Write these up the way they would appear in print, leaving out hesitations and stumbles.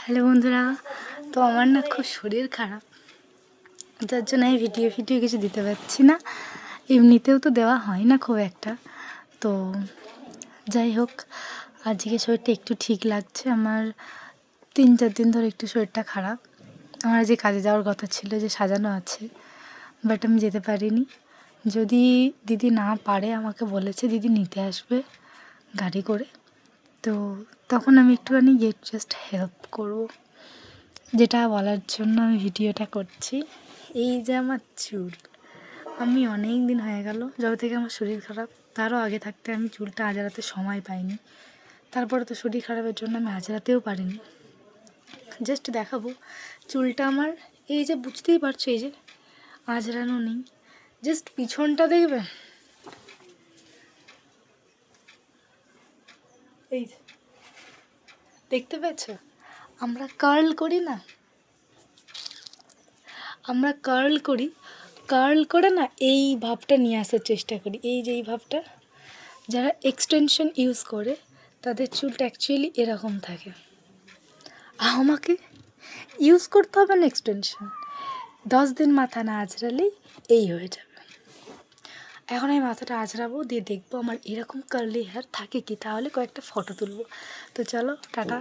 Hello বন্ধুরা, তো আমার না খুব শরীর খারাপ, যার জন্য আমি ভিডিও কিছু দিতে পারছি না। এমনিতেও তো দেওয়া হয় না খুব একটা। তো যাই হোক, আজকে শরীরটা একটু ঠিক লাগছে। আমার 3-4 দিন ধরে একটু শরীরটা খারাপ। আমার আজকে কাজে যাওয়ার কথা ছিল, যে সাজানো আছে, বাট আমি যেতে পারিনি। যদি দিদি না পারে, আমাকে বলেছে দিদি নিতে আসবে গাড়ি করে, তো তখন আমি একটুখানি গিয়ে জাস্ট হেল্প করবো, যেটা বলার জন্য আমি ভিডিওটা করছি। এই যে আমার চুল, আমি অনেক দিন হয়ে গেল যবে থেকে আমার শরীর খারাপ, তারও আগে থাকতে আমি চুলটা আজরাতে সময় পাইনি। তারপরে তো শরীর খারাপের জন্য আমি আজরাতেও পারিনি। জাস্ট দেখাবো চুলটা আমার, এই যে বুঝতেই পারছো, এই যে আজরানো নেই, জাস্ট পিছনটা দেখবে, এই যে দেখতে পাচ্ছ। আমরা কার্ল করি না, আমরা কার্ল করে না এই ভাবটা নিয়ে আসার চেষ্টা করি। এই যে এই ভাবটা, যারা এক্সটেনশন ইউজ করে তাদের চুলটা অ্যাকচুয়ালি এরকম থাকে। আমাকে ইউজ করতে হবে না এক্সটেনশন, 10 দিন মাথা না আঁচড়ালেই এই হয়ে যাবে। এখন আমি মাথাটা আঁচড়াবো, দিয়ে দেখবো আমার এরকম কার্লি হেয়ার থাকে কি, তাহলে কয়েকটা ফটো তুলবো। তো চলো টাটা।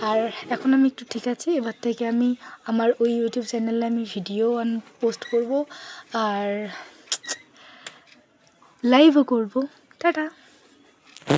আর এখন আমি একটু ঠিক আছি, এবার থেকে আমি আমার ওই ইউটিউব চ্যানেলে আমি ভিডিও পোস্ট করব আর লাইভও করব। টাটা।